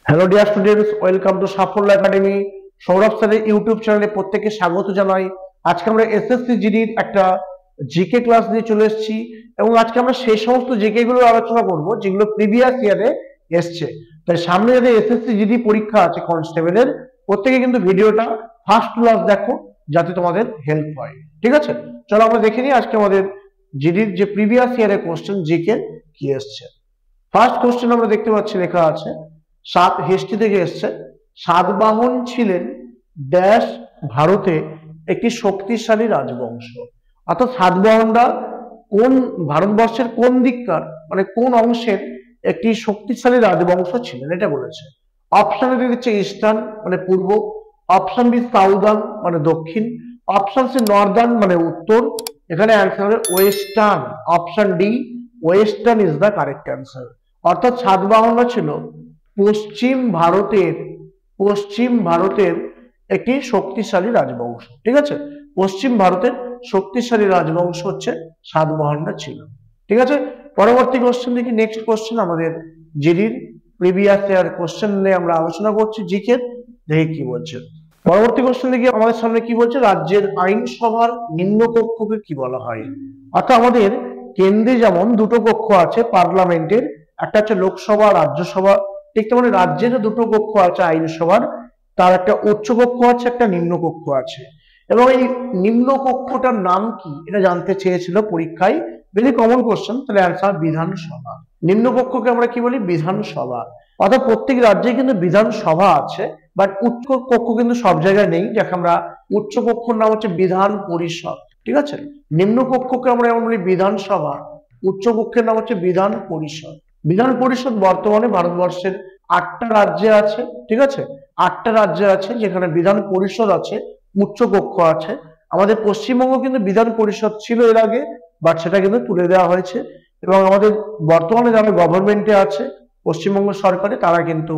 Hello dear students, welcome to সাফল্য academy. Sourav স্যারের YouTube চ্যানেলে প্রত্যেককে স্বাগত জানাই। আজকে আমরা এসএসসি জিডির একটা জিকে ক্লাস নিয়ে চলে এসেছি এবং আজকে আমরা সেই সমস্ত জিকে গুলো আলোচনা করব যেগুলো প্রিভিয়াস ইয়ারে এসছে। তাই সামনে যাদের এসএসসি জিডি পরীক্ষা আছে কনস্টেবলের, প্রত্যেকে কিন্তু ভিডিওটা ফার্স্ট ক্লাস দেখো যাতে তোমাদের হেল্প হয়। ঠিক আছে, চলো আমরা দেখে নিই আজকে আমাদের জিডির যে প্রিভিয়াস ইয়ারের কোশ্চেন জিকে কি এসছে। ফার্স্ট কোশ্চেন আমরা দেখতে পাচ্ছি লেখা আছে হিস্ট্রি থেকে এসছে, সাতবাহন ছিলেন ড্যাশ ভারতে একটি শক্তিশালী রাজবংশ। অর্থাৎ সাতবাহনরা কোন ভারতবর্ষের কোন দিককার মানে কোন অংশের একটি শক্তিশালী রাজবংশ ছিলেন এটা বলেছে। অপশন এ দিচ্ছে ইস্টার্ন মানে পূর্ব, অপশন বি সাউদার্ন মানে দক্ষিণ, অপশন সি নর্দার্ন মানে উত্তর। এখানে অ্যান্সার হবে western. Option D western is the correct answer. অর্থাৎ সাতবাহনরা ছিল পশ্চিম ভারতের একটি শক্তিশালী রাজবংশ। ঠিক আছে, পশ্চিম ভারতের শক্তিশালী রাজবংশ হচ্ছে সাতবাহনরা ছিল। ঠিক আছে, পরবর্তী কোশ্চেন দেখি। নেক্সট কোশ্চেন আমাদের জিডির প্রিভিয়াস ইয়ার কোশ্চেন নিয়ে আমরা আলোচনা করছি জিকে। দেখি কি বলছে পরবর্তী কোশ্চেন দেখি আমাদের সামনে কি বলছে, রাজ্যের আইনসভার নিম্নকক্ষকে কি বলা হয়। অর্থাৎ আমাদের কেন্দ্রে যেমন দুটো কক্ষ আছে পার্লামেন্টের, একটা হচ্ছে লোকসভা রাজ্যসভা, ঠিক তেমনি রাজ্যের দুটো কক্ষ আছে আইনসভার, তার একটা উচ্চ কক্ষ আছে একটা নিম্ন কক্ষ আছে। এবং এই নিম্ন কক্ষটার নাম কি এটা জানতে চেয়েছিল পরীক্ষায়, ভেরি কমন কোশ্চেন। তাহলে অ্যান্সার বিধানসভা। নিম্ন কক্ষকে আমরা কি বলি, বিধানসভা। অর্থাৎ প্রত্যেক রাজ্যে কিন্তু বিধানসভা আছে, বাট উচ্চ কক্ষ কিন্তু সব জায়গায় নেই। যাকে আমরা উচ্চ কক্ষর নাম হচ্ছে বিধান পরিষদ। ঠিক আছে, নিম্ন কক্ষকে আমরা যেমন বলি বিধানসভা, উচ্চ কক্ষের নাম হচ্ছে বিধান পরিষদ। বিধান পরিষদ বর্তমানে ভারতবর্ষের 8টা রাজ্যে আছে। ঠিক আছে, 8টা রাজ্যে আছে যেখানে বিধান পরিষদ আছে, উচ্চ কক্ষ আছে। আমাদের পশ্চিমবঙ্গ কিন্তু বিধান পরিষদ ছিল এর আগে, বাট সেটা কিন্তু তুলে দেওয়া হয়েছে। এবং আমাদের বর্তমানে যারা গভর্নমেন্টে আছে পশ্চিমবঙ্গ সরকারে, তারা কিন্তু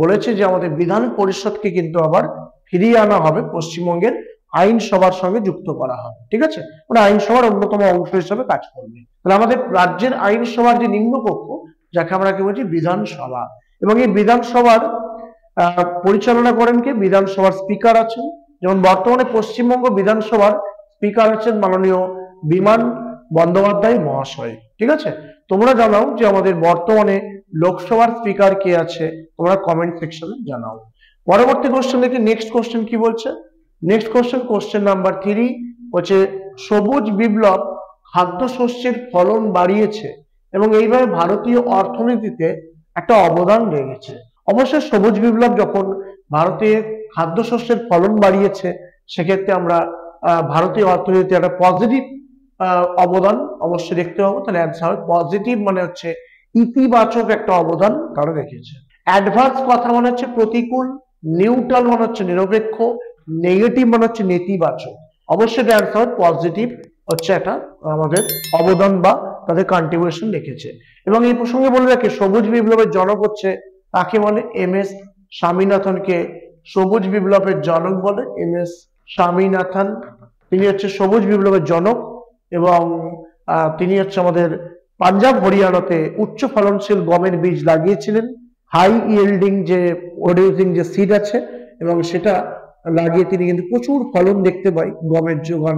বলেছে যে আমাদের বিধান পরিষদকে কিন্তু আবার ফিরিয়ে আনা হবে, পশ্চিমবঙ্গের আইনসভার সঙ্গে যুক্ত করা হবে। ঠিক আছে, মানে আইনসভার অন্যতম অংশ হিসেবে কাজ করবে। তাহলে আমাদের রাজ্যের আইনসভার যে নিম্নকক্ষ, যাকে আমরা কি বলছি বিধানসভা, এবং এই বিধানসভার পরিচালনা করেন কে, বিধানসভার স্পিকার আছেন। যেমন বর্তমানে পশ্চিমবঙ্গ বিধানসভার স্পিকার আছেন মাননীয় বিমান বন্দ্যোপাধ্যায় মহাশয়। ঠিক আছে, তোমরা জানাও যে আমাদের বর্তমানে লোকসভার স্পিকার কে আছে, তোমরা কমেন্ট সেকশনে জানাও। পরবর্তী কোশ্চেন দেখি নেক্সট কোশ্চেন কি বলছে। নেক্সট কোশ্চেন নাম্বার 3 হচ্ছে, সবুজ বিপ্লব খাদ্যশস্যের ফলন বাড়িয়েছে এবং এইভাবে ভারতীয় অর্থনীতিতে একটা অবদান রেখেছে। অবশ্যই সবুজ বিপ্লব যখন ভারতে খাদ্যশস্যের ফলন বাড়িয়েছে, সেক্ষেত্রে আমরা ভারতীয় অর্থনীতিতে একটা পজিটিভ অবদান অবশ্যই দেখতে পাবো। তাহলে অ্যান্সার পজিটিভ মানে হচ্ছে ইতিবাচক একটা অবদান তারা রেখেছে। অ্যাডভার্স কথা মানে হচ্ছে প্রতিকূল, নিউট্রাল মানে হচ্ছে নিরপেক্ষ, নেগেটিভ মানে হচ্ছে নেতিবাচক। অবশ্যই অ্যান্সার পজিটিভ হচ্ছে একটা আমাদের অবদান বা তাদের কন্ট্রিবিউশন রেখেছে। এবং এই প্রসঙ্গে বলে রাখি, সবুজ বিপ্লবের জনক হচ্ছে তাকে বলে MS স্বামীনাথনকে সবুজ বিপ্লবের জনক বলে। MS স্বামীনাথন, তিনি হচ্ছে সবুজ বিপ্লবের জনক এবং তিনি হচ্ছে আমাদের পাঞ্জাব হরিয়ানাতে উচ্চ ফলনশীল গমের বীজ লাগিয়েছিলেন। হাই ইয়েল্ডিং যে প্রডিউসিং যে সিড আছে, এবং সেটা লাগিয়ে তিনি কিন্তু প্রচুর ফলন দেখতে পাই, গমের যোগান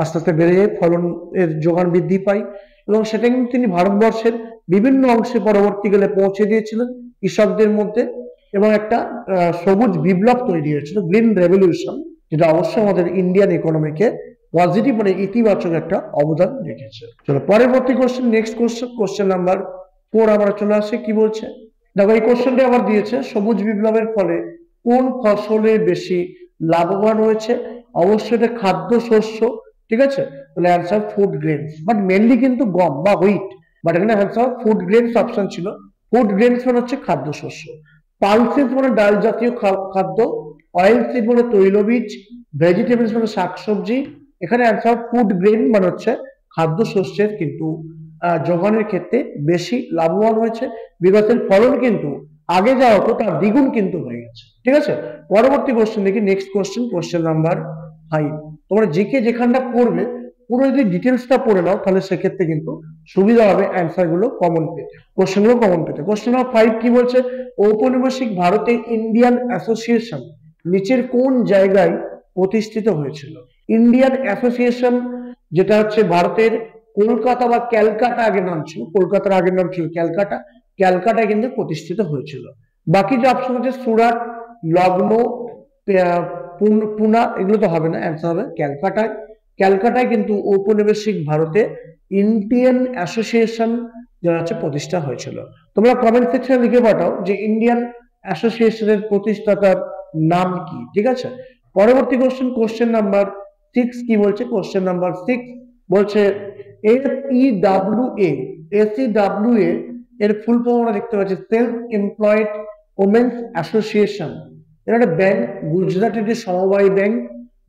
আস্তে আস্তে বেড়ে যায়, ফলনের যোগান বৃদ্ধি পায়, এবং সেটা কিন্তু তিনি ভারতবর্ষের বিভিন্ন অংশে পরবর্তীকালে পৌঁছে দিয়েছিলেন কৃষকদের মধ্যে, এবং একটা সবুজ বিপ্লব তৈরি হয়েছিল, গ্রিন রেভলিউশন, যেটা অবশ্যই আমাদের ইন্ডিয়ান ইকোনমিকে পজিটিভ মানে ইতিবাচক একটা অবদান রেখেছে। চলো পরবর্তী কোশ্চেন, নেক্সট কোশ্চেন নাম্বার 4 আমরা চলে আসি। কি বলছে দেখো, এই কোশ্চেনটা আবার দিয়েছে, সবুজ বিপ্লবের ফলে কোন ফসলে বেশি লাভবান হয়েছে। অবশ্যই এটা খাদ্য শস্য। ঠিক আছে, তাহলে answer food grains, but mainly কিন্তু গম বা হুইট, বাট এখানে অ্যান্সার ফুড গ্রেনস অপশন ছিল। ফুড গ্রেনস মানে হচ্ছে খাদ্য শস্য, পালসেস মানে ডাল জাতীয় খাদ্য, অয়েল সিড মানে তৈলবীজ, ভেজিটেবলস মানে শাকসবজি। এখানে অ্যান্সার ফুড গ্রেন মানে হচ্ছে খাদ্য শস্যের কিন্তু যোগানের ক্ষেত্রে বেশি লাভবান হয়েছে, বিগতের ফলন কিন্তু আগে যা হতো তার দ্বিগুণ কিন্তু হয়ে গেছে। ঠিক আছে, পরবর্তী কোশ্চেন দেখি নেক্সট কোশ্চেন নাম্বার 5। তোমরা জিকে যেখানটা পড়বে পুরো যদি ডিটেলসটা পড়ে নাও তাহলে সেক্ষেত্রে কিন্তু সুবিধা হবে অ্যান্সার গুলো কমন পেতে, কোশ্চেন গুলো কমন পেতে। কোশ্চেন নাম্বার 5 কি বলছে, ঔপনিবেশিক ভারতে ইন্ডিয়ান অ্যাসোসিয়েশন নিচের কোন জায়গায় প্রতিষ্ঠিত হয়েছিল? ইন্ডিয়ান অ্যাসোসিয়েশন যেটা হচ্ছে ভারতের কলকাতা বা ক্যালকাটা আগের নাম ছিল, কলকাতার আগের নাম ছিল ক্যালকাটা, ক্যালকাটায় কিন্তু প্রতিষ্ঠিত হয়েছিল। বাকি যে অপশন হচ্ছে সুরাট, লখনৌ, পুনা, এগুলো তো হবে না, অ্যান্সার হবে ক্যালকাটায়। ক্যালকাটায় কিন্তু ঔপনিবেশিক ভারতে ইন্ডিয়ান অ্যাসোসিয়েশন যেটা হচ্ছে প্রতিষ্ঠা হয়েছিল। তোমরা কমেন্ট সেকশনে লিখে পাঠাও যে ইন্ডিয়ান অ্যাসোসিয়েশনের প্রতিষ্ঠাতার নাম কি, ঠিক আছে। পরবর্তী কোশ্চেন, কোশ্চেন নাম্বার 6 কি বলছে, কোশ্চেন নাম্বার 6 বলছে SEWA, SEWA এর ফুল ফর্ম আমরা দেখতে পাচ্ছি সেলফ এমপ্লয়েড ওমেন্স অ্যাসোসিয়েশন। এটা একটা ব্যাংক, গুজরাটের যে সমবায় ব্যাংক,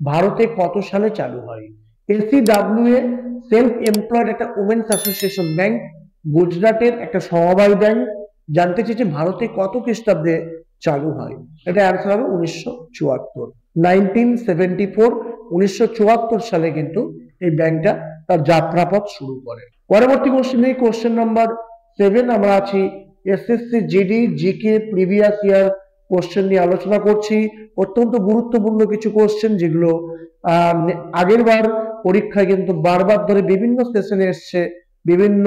ভারতে কত সালে চালু হয়? SEWA সেলফ এমপ্লয়েড একটা ওমেন্স অ্যাসোসিয়েশন ব্যাংক, গুজরাটের একটা সমবায় ব্যাংক, জানতে চেয়েছে ভারতে কত খ্রিস্টাব্দে চালু হয়? এটা অ্যান্সার হবে 1974, 1974, 1974 সালে কিন্তু এই ব্যাংকটা তার যাত্রাপথ শুরু করে। পরবর্তী কোশ্চেন, এই কোশ্চেন নাম্বার 7 আমরা আছি SSC GD GK previous year question নিয়ে আলোচনা করছি। অত্যন্ত গুরুত্বপূর্ণ কিছু কোশ্চেন যেগুলো আগের বার পরীক্ষায় কিন্তু বারবার ধরে বিভিন্ন সেশনে এসছে, বিভিন্ন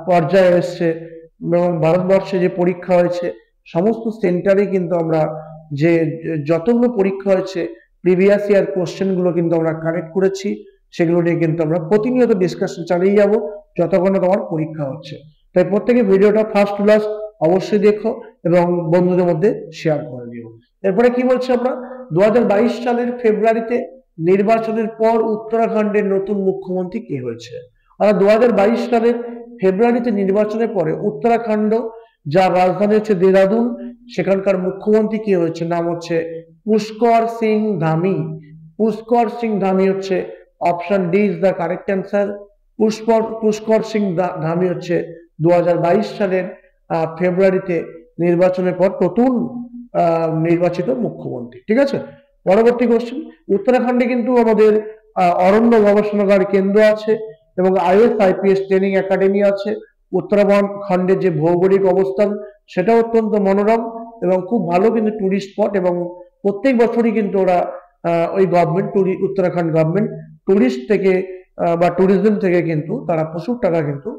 পর্যায়ে এসছে, এবং ভারতবর্ষে যে পরীক্ষা হয়েছে সমস্ত সেন্টারে কিন্তু আমরা যে যতগুলো পরীক্ষা হয়েছে প্রিভিয়াস ইয়ার কোশ্চেন গুলো কিন্তু আমরা কালেক্ট করেছি, সেগুলো নিয়ে কিন্তু আমরা প্রতিনিয়ত ডিসকাশন চালিয়ে যাব যতক্ষণ না তোমার পরীক্ষা হচ্ছে। তাই প্রত্যেকে ভিডিওটা ফার্স্ট টু লাস্ট অবশ্যই দেখো এবং বন্ধুদের মধ্যে শেয়ার করে দিও। এরপরে কি বলছে আমরা, 2022 সালের ফেব্রুয়ারিতে নির্বাচনের পর উত্তরাখণ্ডের নতুন মুখ্যমন্ত্রী কে হয়েছে? অর্থাৎ 2022 সালের ফেব্রুয়ারিতে নির্বাচনের পরে উত্তরাখণ্ড, যার রাজধানী হচ্ছে দেরাদুন, সেখানকার মুখ্যমন্ত্রী কে হয়েছে? নাম হচ্ছে পুষ্কর সিং ধামি। পুষ্কর সিং ধামি হচ্ছে option D is the correct answer. Pushkar Singh Dhami হচ্ছে 2022 সালের ফেব্রুয়ারিতে নির্বাচনের পর নতুন নির্বাচিত মুখ্যমন্ত্রী, ঠিক আছে। পরবর্তী কোশ্চেন, উত্তরাখণ্ডে কিন্তু আমাদের অরণ্য গবেষণাগার কেন্দ্র আছে এবং IAS-IPS ট্রেনিং একাডেমি আছে। উত্তরাখণ্ডের যে ভৌগোলিক অবস্থান সেটা অত্যন্ত মনোরম এবং খুব ভালো কিন্তু টুরিস্ট স্পট, এবং প্রত্যেক বছরই কিন্তু ওরা ওই গভর্নমেন্ট, উত্তরাখণ্ড গভর্নমেন্ট টুরিস্ট থেকে বা ট্যুরিজম থেকে কিন্তু তারা প্রচুর টাকা কিন্তু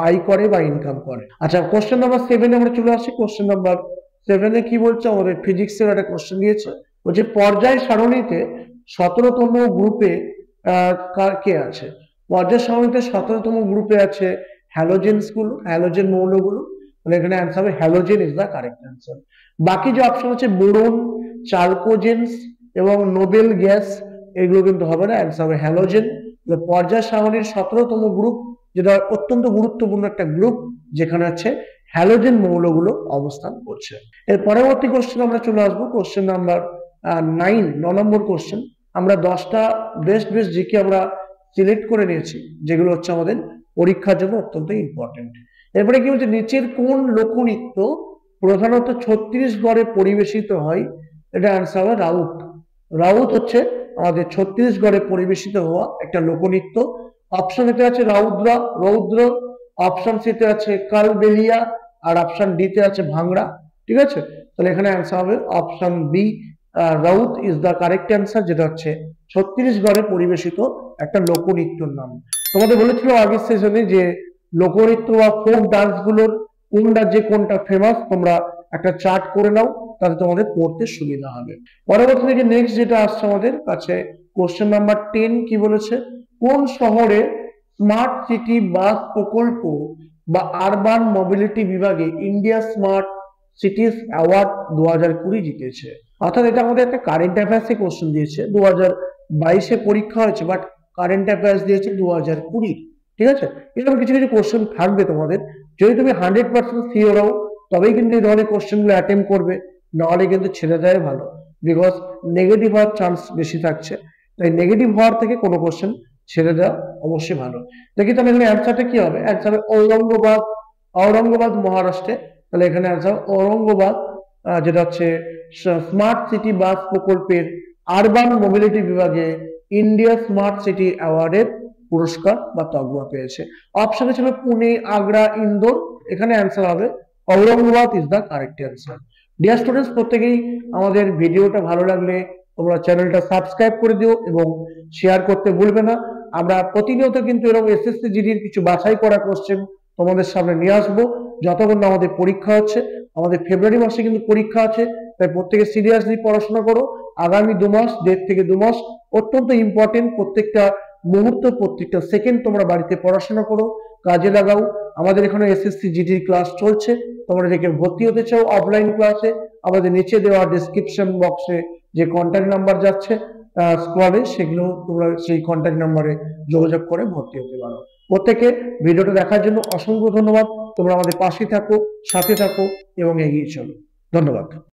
আয় করে বা ইনকাম করে। আচ্ছা, কোশ্চেন নাম্বার 7 আমরা চলে আসছি। কোশ্চেন নাম্বার 7 কি বলছে, আমাদের ফিজিক্সের একটা কোশ্চেন দিয়েছে, বলছে পর্যায় সারণীতে 17তম গ্রুপে কে আছে? পর্যায় সারণীতে 17তম গ্রুপে আছে হ্যালোজেনস গুলো, হ্যালোজেন মৌলগুলো, মানে এখানে অ্যান্সার হবে halogen is the correct answer. বাকি যে অপশন আছে বোরন, চালকোজেন্স এবং নোবেল গ্যাস, এগুলো কিন্তু হবে না, অ্যান্সার হবে হ্যালোজেন। পর্যায় সারণীর 17তম গ্রুপ, যেটা অত্যন্ত গুরুত্বপূর্ণ একটা গ্রুপ, যেখানে হচ্ছে হ্যালোজেন মৌলগুলো অবস্থান করছে। এর পরবর্তী কোশ্চেন আমরা চলে আসবো, কোশ্চেন নাম্বার 9, 9 নম্বর কোশ্চেন। আমরা 10টা বেস্ট জিকে আমরা সিলেক্ট করে নিয়েছি, যেগুলো হচ্ছে আমাদের পরীক্ষার জন্য অত্যন্ত ইম্পর্টেন্ট। এরপরে কি বলছে, নিচের কোন লোকনৃত্য প্রধানত ছত্তিশগড়ে পরিবেশিত হয়? এটা অ্যান্সার হবে রাউত। রাউত হচ্ছে আমাদের ছত্তিশগড়ে পরিবেশিত হওয়া একটা লোকনৃত্য। অপশন এতে আছে রৌদ্র, অপশন সিতে আছে কালবেলিয়া, আর অপশন ডি তে আছে ভাংড়া, ঠিক আছে। তাহলে এখানে অ্যান্সার হবে option B, Raut is the correct answer, যেটা হচ্ছে ছত্তিশগড়ে পরিবেশিত একটা লোকনৃত্যর নাম। তোমাদের বলেছিল আগের সেশনে যে লোকনৃত্য বা ফোক ডান্স গুলোর কোন রাজ্যে কোনটা ফেমাস, তোমরা একটা চার্ট করে নাও, তাতে তোমাদের পড়তে সুবিধা হবে। পরবর্তী থেকে নেক্সট যেটা আসছে আমাদের কাছে, কোশ্চেন নাম্বার 10 কি বলেছে, কোন শহরে স্মার্ট সিটি বাস প্রকল্প বা আরবান মোবিলিটি বিভাগে ইন্ডিয়া স্মার্ট সিটিজ অ্যাওয়ার্ড 2020 জিতেছে? অর্থাৎ এটা আমাদের একটা কারেন্ট অ্যাফেয়ার্সে কোশ্চেন দিয়েছে, 2022-এ পরীক্ষা হয়েছে, বাট কারেন্ট অ্যাফেয়ার্স দিয়েছে 2020, ঠিক আছে। এরকম কিছু কিছু কোশ্চেন থাকবে তোমাদের, যদি তুমি 100% শিওর হও তবেই কিন্তু এই ধরনের কোশ্চেন গুলো অ্যাটেম্প করবে, নাহলে কিন্তু ছেড়ে দেয় ভালো, বিকজ নেগেটিভ হওয়ার চান্স বেশি থাকছে। তাই নেগেটিভ হওয়ার থেকে কোনো কোশ্চেন ছেড়ে দেওয়া অবশ্যই ভালো। দেখি তাহলে এখানে অ্যান্সারটা কি হবে, অ্যান্সার ঔরঙ্গাবাদ, ঔরঙ্গাবাদ মহারাষ্ট্রে। তাহলে এখানে অ্যান্সার ঔরঙ্গাবাদ, যেটা হচ্ছে স্মার্ট সিটি বাস প্রকল্পের আরবান মোবিলিটি বিভাগে ইন্ডিয়া স্মার্ট সিটি অ্যাওয়ার্ডের পুরস্কার বা তকমা পেয়েছে? অপশনে ছিল পুনে, আগ্রা, ইন্দোর। এখানে অ্যান্সার হবে Aurangabad is the correct answer. Dear students, প্রত্যেকেই আমাদের ভিডিওটা ভালো লাগলে তোমরা চ্যানেলটা সাবস্ক্রাইব করে দিও এবং শেয়ার করতে ভুলবে না। আমরা প্রতিনিয়ত কিন্তু এরকম এসএসসি জিডির কিছু বাছাই করা কোশ্চেন তোমাদের সামনে নিয়ে আসবো যতক্ষণ না আমাদের পরীক্ষা হচ্ছে। আমাদের ফেব্রুয়ারি মাসে কিন্তু পরীক্ষা আছে, তাই প্রত্যেকে সিরিয়াসলি পড়াশোনা করো। আগামী 2 মাস, 1.5 থেকে 2 মাস অত্যন্ত ইম্পর্টেন্ট। প্রত্যেকটা মুহূর্ত, প্রত্যেকটা সেকেন্ড তোমরা বাড়িতে পড়াশোনা করো, কাজে লাগাও। আমাদের এখানে এসএসসি জিডির ক্লাস চলছে। তোমরা দেখে ভর্তি হতে চাও অফলাইন ক্লাসে, আমাদের নিচে দেওয়া ডেসক্রিপশন বক্সে যে কন্ট্যাক্ট নাম্বার যাচ্ছে স্ক্রলে, সেগুলো তোমরা সেই কন্ট্যাক্ট নাম্বারে যোগাযোগ করে ভর্তি হতে পারো। প্রত্যেকে ভিডিওটা দেখার জন্য অসংখ্য ধন্যবাদ। তোমরা আমাদের পাশে থাকো, সাথে থাকো এবং এগিয়ে চলো। ধন্যবাদ।